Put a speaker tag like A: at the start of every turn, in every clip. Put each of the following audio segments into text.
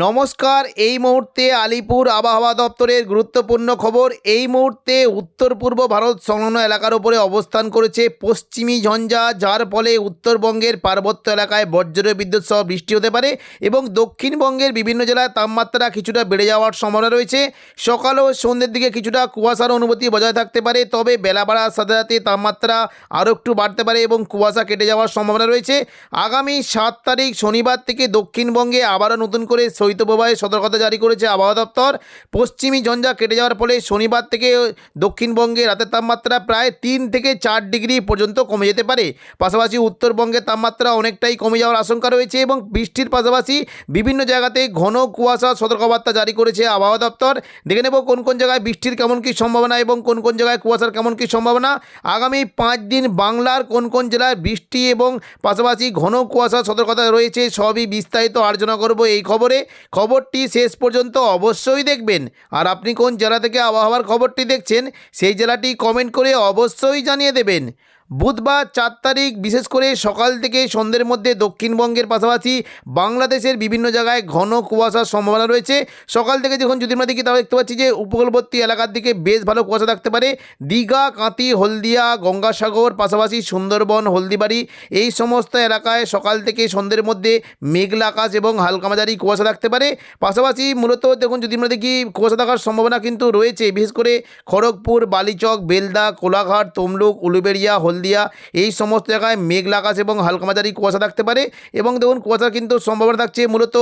A: নমস্কার। এই মুহূর্তে আলিপুর আবহাওয়া দপ্তরের গুরুত্বপূর্ণ খবর। এই মুহূর্তে উত্তর পূর্ব ভারত সংলগ্ন এলাকার উপরে অবস্থান করেছে পশ্চিমী ঝঞ্ঝা, যার ফলে উত্তরবঙ্গের পার্বত্য এলাকায় বজ্র বিদ্যুৎ সহ বৃষ্টি হতে পারে এবং দক্ষিণবঙ্গের বিভিন্ন জেলায় তাপমাত্রা কিছুটা বেড়ে যাওয়ার সম্ভাবনা রয়েছে। সকাল ও সন্ধ্যের দিকে কিছুটা কুয়াশার অনুভূতি বজায় থাকতে পারে, তবে বেলা বাড়ার সাথে সাথে তাপমাত্রা আরও একটু বাড়তে পারে এবং কুয়াশা কেটে যাওয়ার সম্ভাবনা রয়েছে। আগামী 7 তারিখ শনিবার থেকে দক্ষিণবঙ্গে আবারও নতুন করে শৈত্যপ্রবাহের সতর্কতা জারি করেছে আবহাওয়া দপ্তর। পশ্চিমী ঝঞ্ঝা কেটে যাওয়ার ফলে শনিবার থেকে দক্ষিণবঙ্গে রাতের তাপমাত্রা প্রায় 3 থেকে 4 ডিগ্রি পর্যন্ত কমে যেতে পারে। পাশাপাশি উত্তরবঙ্গের তাপমাত্রা অনেকটাই কমে যাওয়ার আশঙ্কা রয়েছে এবং বৃষ্টির পাশাপাশি বিভিন্ন জায়গাতে ঘন কুয়াশার সতর্কবার্তা জারি করেছে আবহাওয়া দপ্তর। দেখে নেব কোন কোন জায়গায় বৃষ্টির কেমন কী সম্ভাবনা এবং কোন কোন জায়গায় কুয়াশার কেমন কী সম্ভাবনা। আগামী 5 দিন বাংলার কোন কোন জেলায় বৃষ্টি এবং পাশাপাশি ঘন কুয়াশার সতর্কতা রয়েছে সবই বিস্তারিত আলোচনা করব এই খবরটি শেষ পর্যন্ত অবশ্যই দেখবেন। আর আপনি কোন জেলা থেকে আবহাওয়ার খবরটি দেখছেন সেই জেলাটি কমেন্ট করে অবশ্যই জানিয়ে দেবেন। বুধবার 4 তারিখ বিশেষ করে সকাল থেকে সন্ধ্যের মধ্যে দক্ষিণবঙ্গের পাশাপাশি বাংলাদেশের বিভিন্ন জায়গায় ঘন কুয়াশার সম্ভাবনা রয়েছে। সকাল থেকে যখন যদি আমরা দেখি তাহলে দেখতে পাচ্ছি যে উপকূলবর্তী এলাকার দিকে বেশ ভালো কুয়াশা থাকতে পারে। দীঘা, কাঁথি, হলদিয়া, গঙ্গাসাগর, পাশাপাশি সুন্দরবন, হলদিবাড়ি এই সমস্ত এলাকায় সকাল থেকে সন্ধ্যের মধ্যে মেঘলা আকাশ এবং হালকা মাঝারি কুয়াশা থাকতে পারে। পাশাপাশি মূলত দেখুন যদি আমরা দেখি কুয়াশা থাকার সম্ভাবনা কিন্তু রয়েছে বিশেষ করে খড়গপুর, বালিচক, বেলদা, কোলাঘাট, তমলুক, উলুবেড়িয়া, হলদিয়া এই সমস্ত জায়গায় মেঘলা আকাশ এবং হালকা মাঝারি কুয়াশা থাকতে পারে। এবং দেখুন কুয়াশার কিন্তু সম্ভাবনা থাকছে মূলত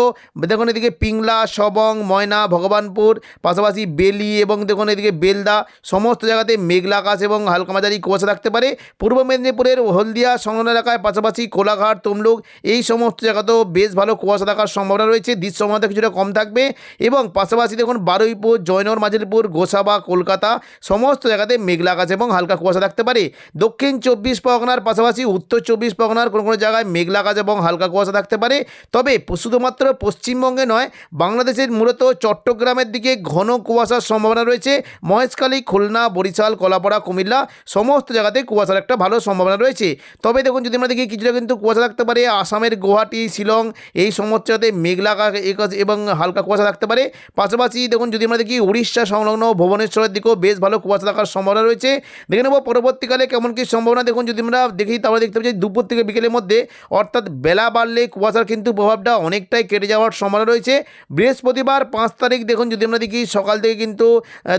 A: দেখুন এদিকে পিংলা, সবং, ময়না, ভগবানপুর, পাশাপাশি বেলি এবং দেখুন এদিকে বেলদা সমস্ত জায়গাতে মেঘলা আকাশ এবং হালকা মাঝারি কুয়াশা থাকতে পারে। পূর্ব মেদিনীপুরের হলদিয়া সংলগ্ন এলাকায় পাশাপাশি কোলাঘাট, তমলুক এই সমস্ত জায়গাতেও বেশ ভালো কুয়াশা থাকার সম্ভাবনা রয়েছে। দৃশ্যমানতা কিছুটা কম থাকবে এবং পাশাপাশি দেখুন বারুইপুর, জয়নগর, মাঝিরপুর, গোসাবা, কলকাতা সমস্ত জায়গাতে মেঘলা আকাশ এবং হালকা কুয়াশা থাকতে পারে। দক্ষিণ 24 পরগনার পাশাপাশি উত্তর 24 পরগনার কোনো কোনো জায়গায় মেঘলা আকাশ এবং হালকা কুয়াশা থাকতে পারে। তবে শুধুমাত্র পশ্চিমবঙ্গে নয়, বাংলাদেশের মূলত চট্টগ্রামের দিকে ঘন কুয়াশার সম্ভাবনা রয়েছে। মহেশখালী, খুলনা, বরিশাল, কলাপাড়া, কুমিল্লা সমস্ত জায়গাতে কুয়াশার একটা ভালো সম্ভাবনা রয়েছে। তবে দেখুন যদি আমরা দেখি কিছুটা কিন্তু কুয়াশা থাকতে পারে আসামের গুয়াহাটি, শিলং এই সমস্ত জায়গাতে মেঘলা আকাশ এবং হালকা কুয়াশা থাকতে পারে। পাশাপাশি দেখুন যদি আমরা দেখি উড়িষ্যা সংলগ্ন ভুবনেশ্বরের দিকেও বেশ ভালো কুয়াশা থাকার সম্ভাবনা রয়েছে। দেখে নেব পরবর্তীকালে কেমন কী সম্ভাবনা। দেখুন যদি আমরা দেখি তাহলে দেখতে পাচ্ছি দুপুর থেকে বিকেলের মধ্যে অর্থাৎ বেলা বাড়লে কুয়াশার কিন্তু প্রভাবটা অনেকটাই কেটে যাওয়ার সম্ভাবনা রয়েছে। বৃহস্পতিবার 5 তারিখ দেখুন যদি আমরা দেখি সকাল থেকে কিন্তু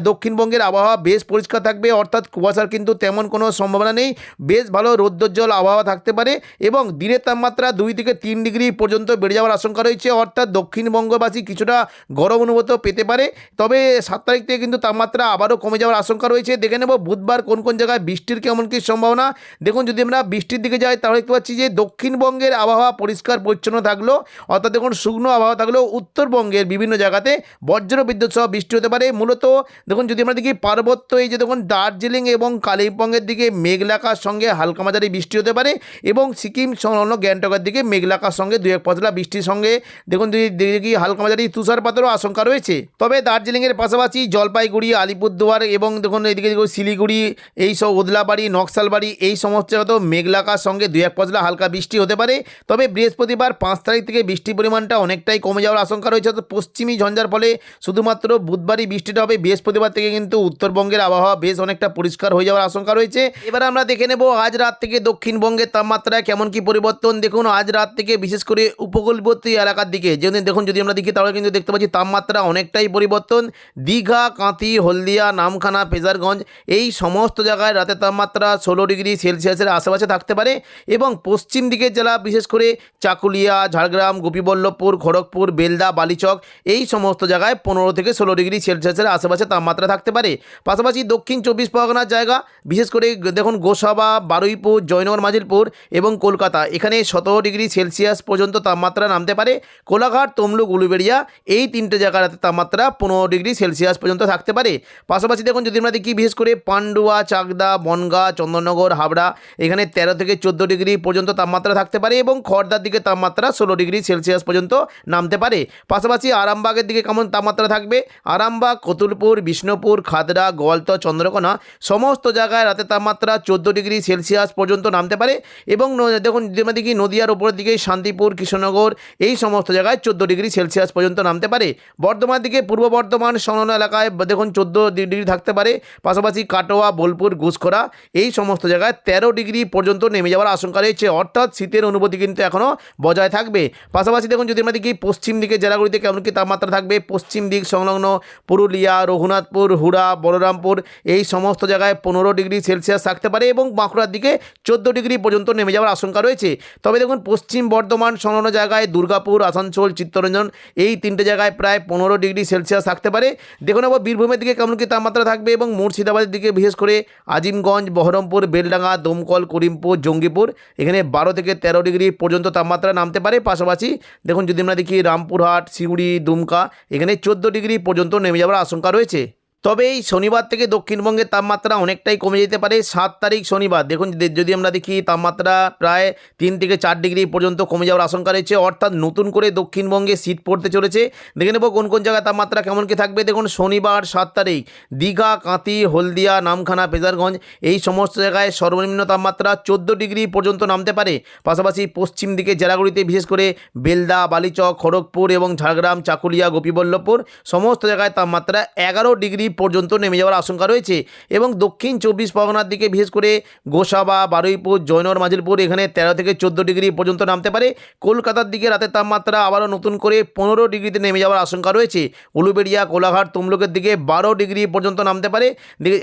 A: দক্ষিণবঙ্গের আবহাওয়া বেশ পরিষ্কার থাকবে, অর্থাৎ কুয়াশার কিন্তু তেমন কোনো সম্ভাবনা নেই। বেশ ভালো রৌদ্রোজ্জ্বল আবহাওয়া থাকতে পারে এবং দিনের তাপমাত্রা 2 থেকে 3 ডিগ্রি পর্যন্ত বেড়ে যাওয়ার আশঙ্কা রয়েছে, অর্থাৎ দক্ষিণবঙ্গবাসী কিছুটা গরম অনুভূত পেতে পারে। তবে 7 তারিখ থেকে কিন্তু তাপমাত্রা আবারও কমে যাওয়ার আশঙ্কা রয়েছে। দেখে নেব বুধবার কোন কোন জায়গায় বৃষ্টির কেমন কী সম্ভাবনা। দেখুন যদি আমরা বৃষ্টির দিকে যাই তাহলে দেখতে পাচ্ছি যে দক্ষিণবঙ্গের আবহাওয়া পরিষ্কার পরিচ্ছন্ন থাকলো, অর্থাৎ দেখুন শুকনো আবহাওয়া থাকলেও উত্তরবঙ্গের বিভিন্ন জায়গাতে বজ্র বিদ্যুৎ সহ বৃষ্টি হতে পারে। মূলত দেখুন যদি আমরা দেখি পার্বত্য এই যে দেখুন দার্জিলিং এবং কালিম্পংয়ের দিকে মেঘলা আকাশ সঙ্গে হালকা মাঝারি বৃষ্টি হতে পারে এবং সিকিম সংলগ্ন গ্যাংটকের দিকে মেঘলা আকাশ সঙ্গে 2-1 পশলা বৃষ্টির সঙ্গে দেখুন যদি দেখি হালকা মাঝারি তুষারপাতেরও আশঙ্কা রয়েছে। তবে দার্জিলিংয়ের পাশাপাশি জলপাইগুড়ি, আলিপুরদুয়ার এবং দেখুন এদিকে শিলিগুড়ি এই সব ওদলাবাড়ি, নকশালবাড়ি এই সমস্ত জায়গাতেও মেঘলা আকাশ সঙ্গে 2-1 পশলা হালকা বৃষ্টি হতে পারে। তবে বৃহস্পতিবার 5 তারিখ থেকে বৃষ্টির পরিমাণটা অনেকটাই কমে যাওয়ার আশঙ্কা রয়েছে, অর্থাৎ পশ্চিমী ঝঞ্ঝার ফলে শুধুমাত্র বুধবারই বৃষ্টিটা হবে। বৃহস্পতিবার থেকে কিন্তু উত্তরবঙ্গের আবহাওয়া বেশ অনেকটা পরিষ্কার হয়ে যাওয়ার আশঙ্কা রয়েছে। এবার আমরা দেখে নেব আজ রাত থেকে দক্ষিণবঙ্গের তাপমাত্রায় কেমন কি পরিবর্তন। দেখুন আজ রাত থেকে বিশেষ করে উপকূলবর্তী এলাকার দিকে দেখুন যদি আমরা দেখি তাহলে কিন্তু দেখতে পাচ্ছি তাপমাত্রা অনেকটাই পরিবর্তন। দীঘা, কাঁথি, হলদিয়া, নামখানা, ফেজারগঞ্জ এই সমস্ত জায়গায় রাতের তাপমাত্রা 16 ডিগ্রি সেলসিয়াসের আশেপাশে থাকতে পারে এবং পশ্চিম দিকের জেলা বিশেষ করে চাকুলিয়া, ঝাড়গ্রাম, গোপীবল্লভপুর, খড়গপুর, বেলদা, বালিচক এই সমস্ত জায়গায় 15 থেকে 16 ডিগ্রি সেলসিয়াসের আশেপাশে তাপমাত্রা থাকতে পারে। পাশাপাশি দক্ষিণ 24 পরগনার জায়গা বিশেষ করে দেখুন গোসাবা, বারুইপুর, জয়নগর, মাঝিরপুর এবং কলকাতা এখানে 17 ডিগ্রি সেলসিয়াস পর্যন্ত তাপমাত্রা নামতে পারে। কোলাঘাট, তমলুক, উলুবেড়িয়া এই 3টে জায়গার তাপমাত্রা 15 ডিগ্রি সেলসিয়াস পর্যন্ত থাকতে পারে। পাশাপাশি দেখুন যদি আমরা দেখি বিশেষ করে পান্ডুয়া, চাকদা, বনগাঁ, চন্দননগর, কৃষ্ণনগর হাবড়া এখানে 13 থেকে 14 ডিগ্রি পর্যন্ত তাপমাত্রা থাকতে পারে এবং খড়দার দিকে তাপমাত্রা 16 ডিগ্রি সেলসিয়াস পর্যন্ত নামতে পারে। পাশাপাশি আরামবাগের দিকে কেমন তাপমাত্রা থাকবে, আরামবাগ, কতুলপুর, বিষ্ণুপুর, খাদড়া, গোয়ালতর, চন্দ্রকোনা সমস্ত জায়গায় রাতে তাপমাত্রা 14 ডিগ্রি সেলসিয়াস পর্যন্ত নামতে পারে এবং দেখুন দেখি নদিয়ার উপরের দিকে শান্তিপুর, কৃষ্ণনগর এই সমস্ত জায়গায় 14 ডিগ্রি সেলসিয়াস পর্যন্ত নামতে পারে। বর্ধমান দিকে পূর্ব বর্ধমান সংলগ্ন এলাকায় দেখুন 14 ডিগ্রি থাকতে পারে। পাশাপাশি কাটোয়া, বোলপুর, ঘুষখোরা এই সমস্ত জায়গায় 13 ডিগ্রি পর্যন্ত নেমে যাওয়ার আশঙ্কা রয়েছে, অর্থাৎ শীতের অনুভূতি কিন্তু এখনও বজায় থাকবে। পাশাপাশি দেখুন যদি আমরা দেখি পশ্চিম দিকে জেলাগুলিতে কেমন কী তাপমাত্রা থাকবে, পশ্চিম দিক সংলগ্ন পুরুলিয়া, রঘুনাথপুর, হুড়া, বলরামপুর এই সমস্ত জায়গায় 15 ডিগ্রি সেলসিয়াস থাকতে পারে এবং বাঁকুড়ার দিকে 14 ডিগ্রি পর্যন্ত নেমে যাওয়ার আশঙ্কা রয়েছে। তবে দেখুন পশ্চিম বর্ধমান সংলগ্ন জায়গায় দুর্গাপুর, আসানসোল, চিত্তরঞ্জন এই তিনটে জায়গায় প্রায় 15 ডিগ্রি সেলসিয়াস থাকতে পারে। দেখুন আবার বীরভূমের দিকে কেমন কী তাপমাত্রা থাকবে এবং মুর্শিদাবাদের দিকে বিশেষ করে আজিমগঞ্জ, বহরমপুর, বেলডাঙ্গা, দমকল, করিমপুর, জঙ্গিপুর এখানে 12 থেকে 13 ডিগ্রি পর্যন্ত তাপমাত্রা নামতে পারে। পাশাপাশি দেখুন যদি আমরা দেখি রামপুরহাট, সিউড়ি, দুমকা এখানে 14 ডিগ্রি পর্যন্ত নেমে যাওয়ার আশঙ্কা রয়েছে। তবে এই শনিবার থেকে দক্ষিণবঙ্গের তাপমাত্রা অনেকটাই কমে যেতে পারে। 7 তারিখ শনিবার দেখুন যদি আমরা দেখি তাপমাত্রা প্রায় 3 থেকে 4 ডিগ্রি পর্যন্ত কমে যাওয়ার আশঙ্কা রয়েছে, অর্থাৎ নতুন করে দক্ষিণবঙ্গে শীত পড়তে চলেছে। দেখে নেব কোন কোন জায়গায় তাপমাত্রা কেমন কী থাকবে। দেখুন শনিবার 7 তারিখ দীঘা, কাঁথি, হলদিয়া, নামখানা, ফেজারগঞ্জ এই সমস্ত জায়গায় সর্বনিম্ন তাপমাত্রা 14 ডিগ্রি পর্যন্ত নামতে পারে। পাশাপাশি পশ্চিম দিকে জেলাগুলিতে বিশেষ করে বেলদা, বালিচক, খড়গপুর এবং ঝাড়গ্রাম, চাকুলিয়া, গোপীবল্লভপুর সমস্ত জায়গায় তাপমাত্রা 11 ডিগ্রি পর্যন্ত নেমে যাওয়ার আশঙ্কা রয়েছে এবং দক্ষিণ 24 পরগনার দিকে বিশেষ করে গোসাবা, বারুইপুর, জয়নগর, মাজিলপুর এখানে 13 থেকে 14 ডিগ্রি পর্যন্ত নামতে পারে। কলকাতার দিকে রাতের তাপমাত্রা আবারও নতুন করে 15 ডিগ্রিতে নেমে যাওয়ার আশঙ্কা রয়েছে। উলুবেড়িয়া, কোলাঘাট, তমলুকের দিকে 12 ডিগ্রি পর্যন্ত নামতে পারে।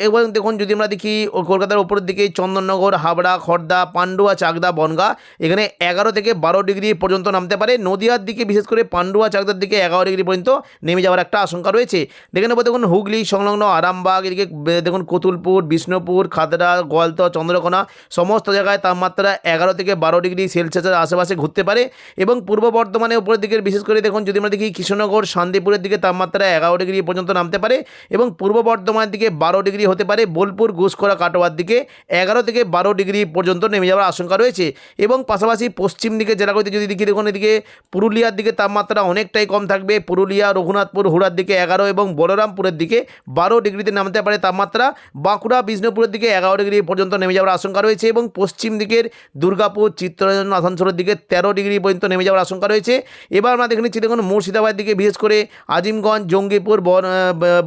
A: এবং দেখুন যদি আমরা দেখি কলকাতার উপরের দিকে চন্দননগর, হাবড়া, খড়দা, পান্ডুয়া, চাকদা, বনগাঁ এখানে 11 থেকে 12 ডিগ্রি পর্যন্ত নামতে পারে। নদিয়ার দিকে বিশেষ করে পান্ডুয়া, চাকদার দিকে 11 ডিগ্রি পর্যন্ত নেমে যাওয়ার একটা আশঙ্কা রয়েছে। দেখে নেব দেখুন হুগলি সংলগ্ন আরামবাগ এদিকে দেখুন কতুলপুর, বিষ্ণুপুর, খাদড়া, গোয়ালতর, চন্দ্রকোনা সমস্ত জায়গায় তাপমাত্রা 11 থেকে 12 ডিগ্রি সেলসিয়াসের আশেপাশে ঘুরতে পারে এবং পূর্ব বর্ধমানের উপরের দিকে বিশেষ করে দেখুন যদি আমরা দেখি কৃষ্ণনগর, শান্তিপুরের দিকে তাপমাত্রা 11 ডিগ্রি পর্যন্ত নামতে পারে এবং পূর্ব বর্ধমানের দিকে 12 ডিগ্রি হতে পারে। বোলপুর, ঘুষখোরা, কাটোয়ার দিকে 11 থেকে 12 ডিগ্রি পর্যন্ত নেমে যাওয়ার আশঙ্কা রয়েছে এবং পাশাপাশি পশ্চিম দিকে জেলাগুলিতে যদি দেখি দেখুন এদিকে পুরুলিয়ার দিকে তাপমাত্রা অনেকটাই কম থাকবে। পুরুলিয়া, রঘুনাথপুর, হুড়ার দিকে 11 এবং বলরামপুরের দিকে 12 ডিগ্রিতে নামতে পারে তাপমাত্রা। বাঁকুড়া, বিষ্ণুপুরের দিকে 11 ডিগ্রি পর্যন্ত নেমে যাওয়ার আশঙ্কা রয়েছে এবং পশ্চিম দিকের দুর্গাপুর, চিত্তরঞ্জন, আসানসোলের দিকে 13 ডিগ্রি পর্যন্ত নেমে যাওয়ার আশঙ্কা রয়েছে। এবার আমরা দেখে নিচ্ছি দেখুন মুর্শিদাবাদের দিকে বিশেষ করে আজিমগঞ্জ, জঙ্গিপুর,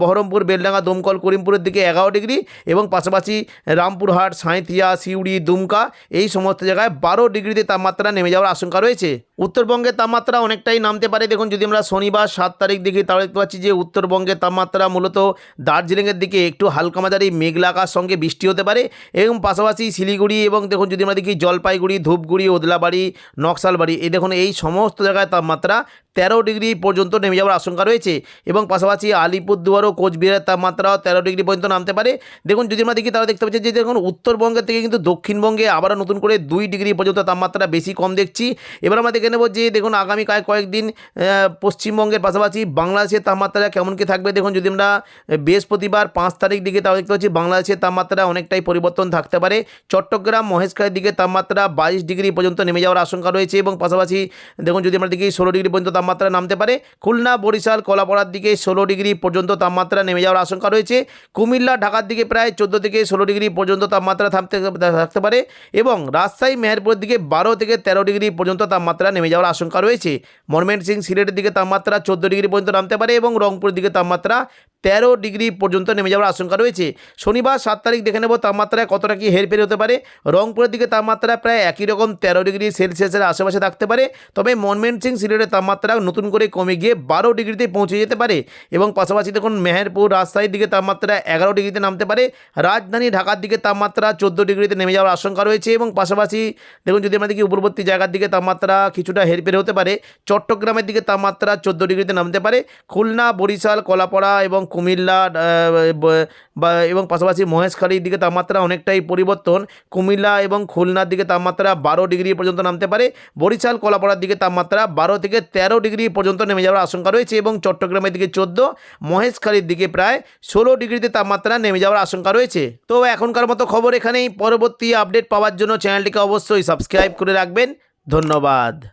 A: বহরমপুর, বেলডাঙ্গা, দমকল, করিমপুরের দিকে 11 ডিগ্রি এবং পাশাপাশি রামপুরহাট, সাঁইথিয়া, সিউড়ি, দুমকা এই সমস্ত জায়গায় 12 ডিগ্রিতে তাপমাত্রা নেমে যাওয়ার আশঙ্কা রয়েছে। উত্তরবঙ্গের তাপমাত্রা অনেকটাই নামতে পারে। দেখুন যদি আমরা শনিবার 7 তারিখ দেখি তাহলে দেখতে পাচ্ছি যে উত্তরবঙ্গের তাপমাত্রা মূলত দার্জিলিংয়ের দিকে একটু হালকা মাঝারি মেঘলা আকাশ সঙ্গে বৃষ্টি হতে পারে এবং পাশাপাশি শিলিগুড়ি এবং দেখুন যদি আমরা দেখি জলপাইগুড়ি, ধূপগুড়ি, ওদলাবাড়ি, নকশালবাড়ি এই দেখুন এই সমস্ত জায়গায় তাপমাত্রা 13 ডিগ্রি পর্যন্ত নেমে যাওয়ার আশঙ্কা রয়েছে এবং পাশাপাশি আলিপুরদুয়ার ও কোচবিহারের তাপমাত্রাও 13 ডিগ্রি পর্যন্ত নামতে পারে। দেখুন যদি আমরা দেখি তাহলে দেখতে পাচ্ছি যে দেখুন উত্তরবঙ্গের থেকে কিন্তু দক্ষিণবঙ্গে আবারও নতুন করে 2 ডিগ্রি পর্যন্ত তাপমাত্রা বেশি কম দেখছি। এবার আমরা দেখে নেব যে দেখুন আগামী কয়েকদিন পশ্চিমবঙ্গের পাশাপাশি বাংলাদেশের তাপমাত্রা কেমন কী থাকবে। দেখুন যদি আমরা বৃহস্পতিবার 5 তারিখ দিকে তাহলে দেখতে পাচ্ছি বাংলাদেশের তাপমাত্রা অনেকটাই পরিবর্তন থাকতে পারে। চট্টগ্রাম, মহেশখালীর দিকে তাপমাত্রা 22 ডিগ্রি পর্যন্ত নেমে যাওয়ার আশঙ্কা রয়েছে এবং পাশাপাশি দেখুন যদি আমরা দেখি 16 ডিগ্রি পর্যন্ত তাপমাত্রা নামতে পারে। খুলনা, বরিশাল, কলাপাড়ার দিকে 16 ডিগ্রি পর্যন্ত তাপমাত্রা নেমে যাওয়ার আশঙ্কা রয়েছে। কুমিল্লা, ঢাকার দিকে প্রায় 14 থেকে 16 ডিগ্রি পর্যন্ত তাপমাত্রা থাকতে পারে এবং রাজশাহী, মেহেরপুরের দিকে 12 থেকে 13 ডিগ্রি পর্যন্ত তাপমাত্রা নেমে যাওয়ার আশঙ্কা রয়েছে। ময়মনসিংহ, সিলেটের দিকে তাপমাত্রা 14 ডিগ্রি পর্যন্ত নামতে পারে এবং রংপুরের দিকে তাপমাত্রা 13 ডিগ্রি পর্যন্ত নেমে যাওয়ার আশঙ্কা রয়েছে। শনিবার 7 তারিখ দেখে নেব তাপমাত্রায় কতটা কি হেরফের হতে পারে। রংপুরের দিকে তাপমাত্রা প্রায় একই রকম 13 ডিগ্রি সেলসিয়াসের আশেপাশে থাকতে পারে, তবে ময়মনসিংহ, সিলেটের তাপমাত্রা নতুন করে কমে গিয়ে 12 ডিগ্রিতে পৌঁছে যেতে পারে এবং পাশাপাশি দেখুন মেহেরপুর, রাজশাহীর দিকে তাপমাত্রা 11 ডিগ্রিতে নামতে পারে। রাজধানী ঢাকার দিকে তাপমাত্রা 14 ডিগ্রিতে নেমে যাওয়ার আশঙ্কা রয়েছে এবং পাশাপাশি দেখুন যদি আমরা দেখি উপরবর্তী জায়গার দিকে তাপমাত্রা কিছুটা হেরফের হতে পারে। চট্টগ্রামের দিকে তাপমাত্রা 14 ডিগ্রিতে নামতে পারে। খুলনা, বরিশাল, কলাপাড়া এবং কুমিল্লা, এবং পাশাপাশি মহেশখালীর দিকে তাপমাত্রা অনেকটাই পরিবর্তন। কুমিল্লা এবং খুলনার দিকে তাপমাত্রা 12 ডিগ্রি পর্যন্ত নামতে পারে। বরিশাল কলাপাড়ার দিকে তাপমাত্রা 12 থেকে 13 ডিগ্রি পর্যন্ত নেমে যাওয়ার আশঙ্কা রয়েছে এবং চট্টগ্রামের দিকে 14, মহেশখালীর দিকে প্রায় 16 ডিগ্রিতে তাপমাত্রা নেমে যাওয়ার আশঙ্কা রয়েছে। তো এখনকার মতো খবর এখানেই। পরবর্তী আপডেট পাওয়ার জন্য চ্যানেলটিকে অবশ্যই সাবস্ক্রাইব করে রাখবেন। ধন্যবাদ।